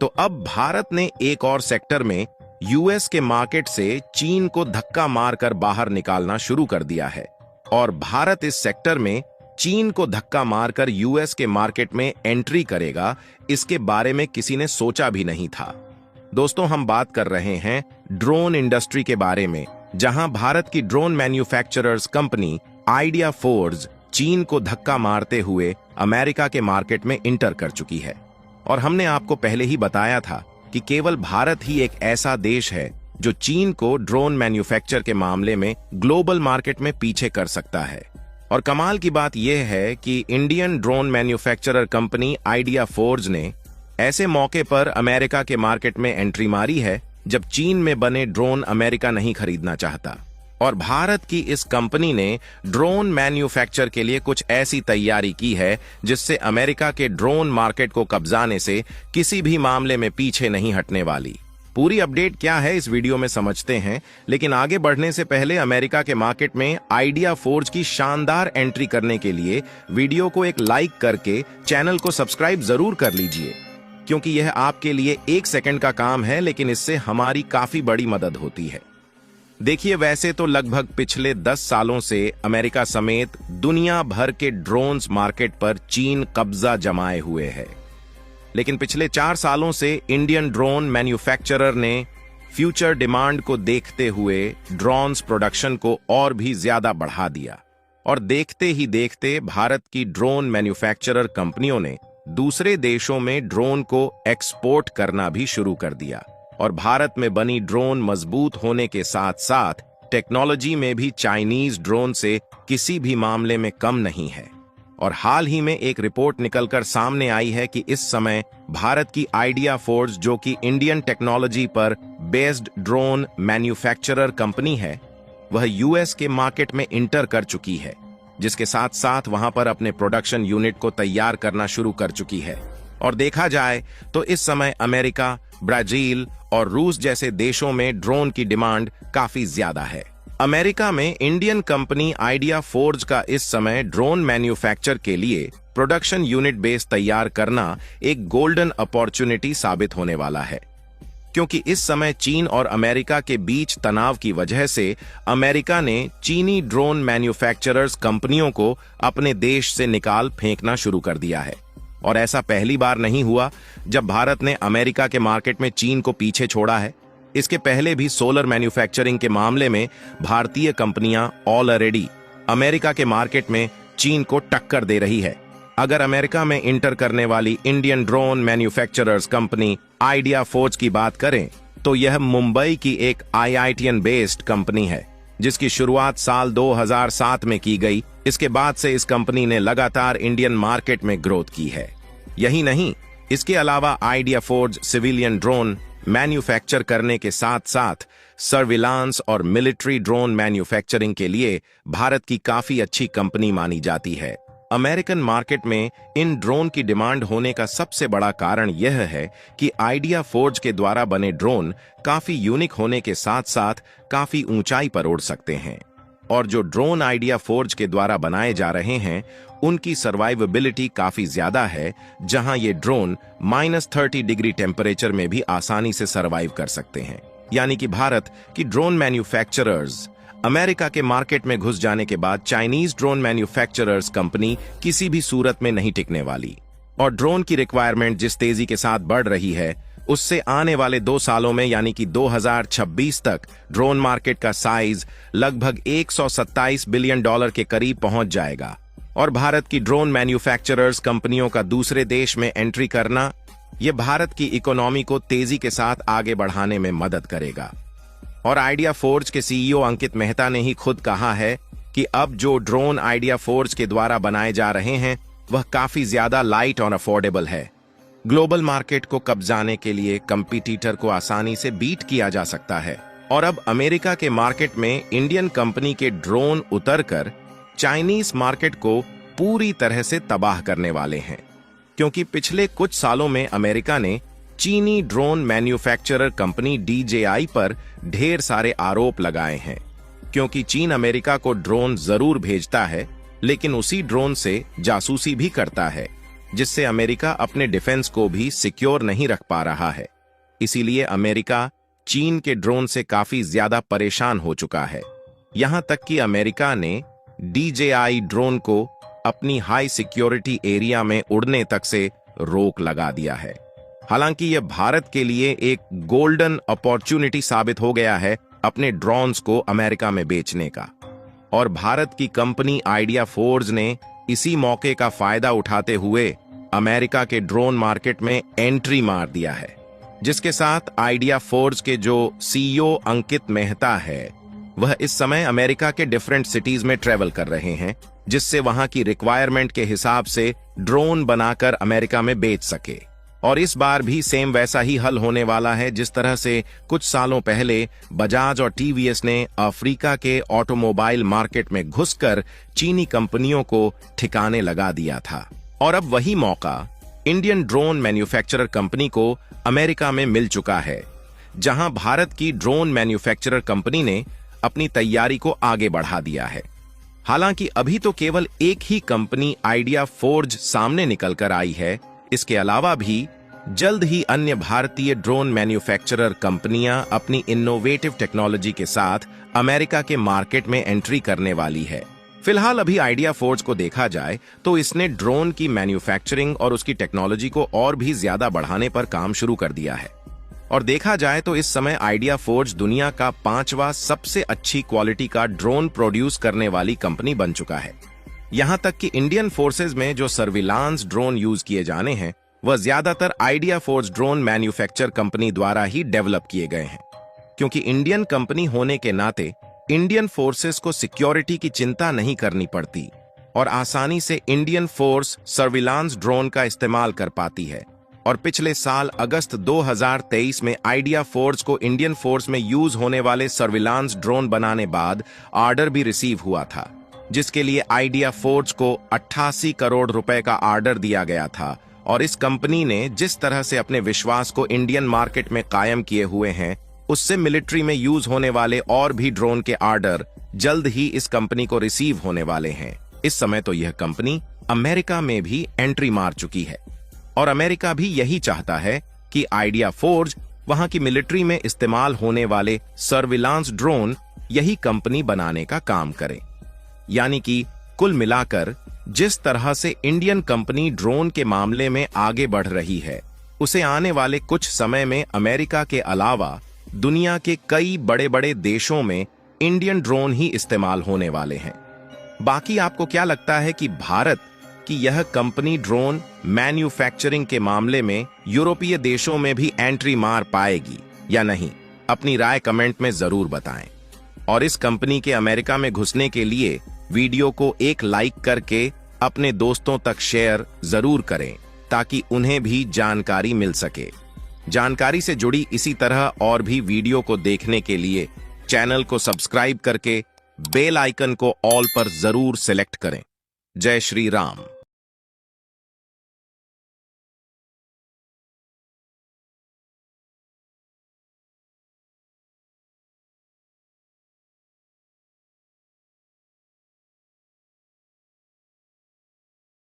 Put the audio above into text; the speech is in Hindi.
तो अब भारत ने एक और सेक्टर में यूएस के मार्केट से चीन को धक्का मारकर बाहर निकालना शुरू कर दिया है और भारत इस सेक्टर में चीन को धक्का मारकर यूएस के मार्केट में एंट्री करेगा, इसके बारे में किसी ने सोचा भी नहीं था। दोस्तों, हम बात कर रहे हैं ड्रोन इंडस्ट्री के बारे में, जहां भारत की drone manufacturers company idea forge चीन को धक्का मारते हुए अमेरिका के मार्केट में इंटर कर चुकी है। और हमने आपको पहले ही बताया था कि केवल भारत ही एक ऐसा देश है जो चीन को ड्रोन मैन्युफैक्चर के मामले में ग्लोबल मार्केट में पीछे कर सकता है। और कमाल की बात यह है कि Indian drone manufacturer company idea forge ने ऐसे मौके पर अमेरिका के मार्केट में एंट्री मारी है जब चीन में बने ड्रोन अमेरिका नहीं खरीदना चाहता। और भारत की इस कंपनी ने ड्रोन मैन्युफैक्चर के लिए कुछ ऐसी तैयारी की है जिससे अमेरिका के ड्रोन मार्केट को कब्जाने से किसी भी मामले में पीछे नहीं हटने वाली। पूरी अपडेट क्या है इस वीडियो में समझते हैं, लेकिन आगे बढ़ने से पहले अमेरिका के मार्केट में आइडिया फोर्ज की शानदार एंट्री करने के लिए वीडियो को एक लाइक करके चैनल को सब्सक्राइब जरूर कर लीजिए, क्योंकि यह आपके लिए 1 सेकंड का काम है, लेकिन इससे हमारी काफी बड़ी मदद होती है। देखिए, वैसे तो लगभग पिछले 10 सालों से अमेरिका समेत दुनिया भर के ड्रोन्स मार्केट पर चीन कब्जा जमाए हुए है, लेकिन पिछले 4 सालों से इंडियन ड्रोन मैन्युफैक्चरर ने फ्यूचर डिमांड को देखते हुए ड्रोन्स प्रोडक्शन को और भी ज्यादा बढ़ा दिया। और देखते ही देखते भारत की ड्रोन मैन्युफैक्चरर कंपनियों ने दूसरे देशों में ड्रोन को एक्सपोर्ट करना भी शुरू कर दिया। और भारत में बनी ड्रोन मजबूत होने के साथ साथ टेक्नोलॉजी में भी चाइनीज ड्रोन से किसी भी मामले में कम नहीं है। और हाल ही में एक रिपोर्ट निकलकर सामने आई है कि इस समय भारत की आइडिया फोर्ज, जो कि इंडियन टेक्नोलॉजी पर बेस्ड ड्रोन मैन्युफैक्चरर कंपनी है, वह यूएस के मार्केट में इंटर कर चुकी है, जिसके साथ साथ वहां पर अपने प्रोडक्शन यूनिट को तैयार करना शुरू कर चुकी है। और देखा जाए तो इस समय अमेरिका, ब्राजील और रूस जैसे देशों में ड्रोन की डिमांड काफी ज्यादा है। अमेरिका में इंडियन कंपनी आइडिया फोर्ज का इस समय ड्रोन मैन्युफैक्चर के लिए प्रोडक्शन यूनिट बेस तैयार करना एक गोल्डन अपॉर्चुनिटी साबित होने वाला है, क्योंकि इस समय चीन और अमेरिका के बीच तनाव की वजह से अमेरिका ने चीनी ड्रोन मैन्युफैक्चरर्स कंपनियों को अपने देश से निकाल फेंकना शुरू कर दिया है। और ऐसा पहली बार नहीं हुआ जब भारत ने अमेरिका के मार्केट में चीन को पीछे छोड़ा है। इसके पहले भी सोलर मैन्युफैक्चरिंग के मामले में भारतीय कंपनियां ऑलरेडी अमेरिका के मार्केट में चीन को टक्कर दे रही है। अगर अमेरिका में इंटर करने वाली Indian drone manufacturers company idea forge की बात करें तो यह मुंबई की एक आईआईटीएन बेस्ड कंपनी है, जिसकी शुरुआत साल 2007 में की गई। इसके बाद से इस कंपनी ने लगातार इंडियन मार्केट में ग्रोथ की है। यही नहीं, इसके अलावा idea forge civilian drone manufacture करने के साथ साथ सर्विलांस और मिलिट्री ड्रोन मैन्युफैक्चरिंग के लिए भारत की काफी अच्छी कंपनी मानी जाती है। अमेरिकन मार्केट में इन ड्रोन की डिमांड होने का सबसे बड़ा कारण यह है कि आइडिया फोर्ज के द्वारा बने ड्रोन काफी यूनिक होने के साथ साथ काफी ऊंचाई पर उड़ सकते हैं। और जो ड्रोन आइडिया फोर्ज के द्वारा बनाए जा रहे हैं उनकी सर्वाइवेबिलिटी काफी ज्यादा है, जहां ये ड्रोन -30 डिग्री टेम्परेचर में भी आसानी से सर्वाइव कर सकते हैं। यानी कि भारत की ड्रोन मैन्युफैक्चरर्स अमेरिका के मार्केट में घुस जाने के बाद चाइनीज ड्रोन मैन्युफैक्चरर्स कंपनी किसी भी सूरत में नहीं टिकने वाली। और ड्रोन की रिक्वायरमेंट जिस तेजी के साथ बढ़ रही है, उससे आने वाले 2 सालों में यानी कि 2026 तक ड्रोन मार्केट का साइज लगभग $127 बिलियन के करीब पहुंच जाएगा। और भारत की ड्रोन मैन्युफैक्चरर्स कंपनियों का दूसरे देश में एंट्री करना, यह भारत की इकोनॉमी को तेजी के साथ आगे बढ़ाने में मदद करेगा। और आइडिया फोर्ज के सीईओ अंकित मेहता ने ही खुद कहा है कि अब जो ड्रोन आइडिया फोर्ज के द्वारा बनाए जा रहे हैं वह काफी ज्यादा लाइट और अफोर्डेबल है। ग्लोबल मार्केट को कब्जाने के लिए कंपटीटर को आसानी से बीट किया जा सकता है। और अब अमेरिका के मार्केट में इंडियन कंपनी के ड्रोन उतरकर चाइनीज मार्केट को पूरी तरह से तबाह करने वाले हैं, क्योंकि पिछले कुछ सालों में अमेरिका ने चीनी ड्रोन मैन्युफैक्चरर कंपनी DJI पर ढेर सारे आरोप लगाए हैं, क्योंकि चीन अमेरिका को ड्रोन जरूर भेजता है लेकिन उसी ड्रोन से जासूसी भी करता है, जिससे अमेरिका अपने डिफेंस को भी सिक्योर नहीं रख पा रहा है। इसीलिए अमेरिका चीन के ड्रोन से काफी ज्यादा परेशान हो चुका है। यहां तक कि अमेरिका ने DJI ड्रोन को अपनी हाई सिक्योरिटी एरिया में उड़ने तक से रोक लगा दिया है। हालांकि यह भारत के लिए एक गोल्डन अपॉर्चुनिटी साबित हो गया है अपने ड्रोन्स को अमेरिका में बेचने का, और भारत की कंपनी आइडिया फोर्ज ने इसी मौके का फायदा उठाते हुए अमेरिका के ड्रोन मार्केट में एंट्री मार दिया है, जिसके साथ आइडिया फोर्ज के जो CEO अंकित मेहता है, वह इस समय अमेरिका के डिफरेंट सिटीज में ट्रेवल कर रहे हैं, जिससे वहां की रिक्वायरमेंट के हिसाब से ड्रोन बनाकर अमेरिका में बेच सके। और इस बार भी सेम वैसा ही हल होने वाला है जिस तरह से कुछ सालों पहले बजाज और TVS ने अफ्रीका के ऑटोमोबाइल मार्केट में घुसकर चीनी कंपनियों को ठिकाने लगा दिया था। और अब वही मौका इंडियन ड्रोन मैन्युफैक्चरर कंपनी को अमेरिका में मिल चुका है, जहां भारत की ड्रोन मैन्युफैक्चरर कंपनी ने अपनी तैयारी को आगे बढ़ा दिया है। हालांकि अभी तो केवल एक ही कंपनी आइडिया फोर्ज सामने निकल कर आई है, इसके अलावा भी जल्द ही अन्य भारतीय ड्रोन मैन्युफैक्चरर कंपनियां अपनी इनोवेटिव टेक्नोलॉजी के साथ अमेरिका के मार्केट में एंट्री करने वाली है। फिलहाल अभी आइडिया फोर्ज को देखा जाए तो इसने ड्रोन की मैन्युफैक्चरिंग और उसकी टेक्नोलॉजी को और भी ज्यादा बढ़ाने पर काम शुरू कर दिया है। और देखा जाए तो इस समय आइडिया फोर्ज दुनिया का 5वां सबसे अच्छी क्वालिटी का ड्रोन प्रोड्यूस करने वाली कंपनी बन चुका है। यहां तक कि इंडियन फोर्सेज में जो सर्विलांस ड्रोन यूज किए जाने हैं, वह ज्यादातर idea forge drone manufacture company द्वारा ही डेवलप किए गए हैं, क्योंकि इंडियन कंपनी होने के नाते इंडियन फोर्सेस को सिक्योरिटी की चिंता नहीं करनी पड़ती और आसानी से इंडियन फोर्स सर्विलांस ड्रोन का इस्तेमाल कर पाती है। और पिछले साल अगस्त 2023 में आइडिया फोर्ज को इंडियन फोर्स में यूज होने वाले सर्विलांस ड्रोन बनाने बाद ऑर्डर भी रिसीव हुआ था, जिसके लिए आइडिया फोर्ज को 88 करोड़ रुपए का ऑर्डर दिया गया था। और इस कंपनी ने जिस तरह से अपने विश्वास को इंडियन मार्केट में कायम किए हुए हैं, उससे मिलिट्री में यूज होने वाले और भी ड्रोन के ऑर्डर जल्द ही इस कंपनी को रिसीव होने वाले हैं। इस समय तो यह कंपनी अमेरिका में भी एंट्री मार चुकी है और अमेरिका भी यही चाहता है कि आइडिया फोर्ज वहां की मिलिट्री में इस्तेमाल होने वाले सर्विलांस ड्रोन यही कंपनी बनाने का काम करे। यानी कि कुल मिलाकर जिस तरह से इंडियन कंपनी ड्रोन के मामले में आगे बढ़ रही है, उसे आने वाले कुछ समय में अमेरिका के अलावा दुनिया के कई बड़े बड़े देशों में इंडियन ड्रोन ही इस्तेमाल होने वाले हैं। बाकी आपको क्या लगता है कि भारत की यह कंपनी ड्रोन मैन्युफैक्चरिंग के मामले में यूरोपीय देशों में भी एंट्री मार पाएगी या नहीं? अपनी राय कमेंट में जरूर बताएं। और इस कंपनी के अमेरिका में घुसने के लिए वीडियो को एक लाइक करके अपने दोस्तों तक शेयर जरूर करें, ताकि उन्हें भी जानकारी मिल सके। जानकारी से जुड़ी इसी तरह और भी वीडियो को देखने के लिए चैनल को सब्सक्राइब करके बेल आइकन को ऑल पर जरूर सिलेक्ट करें। जय श्री राम।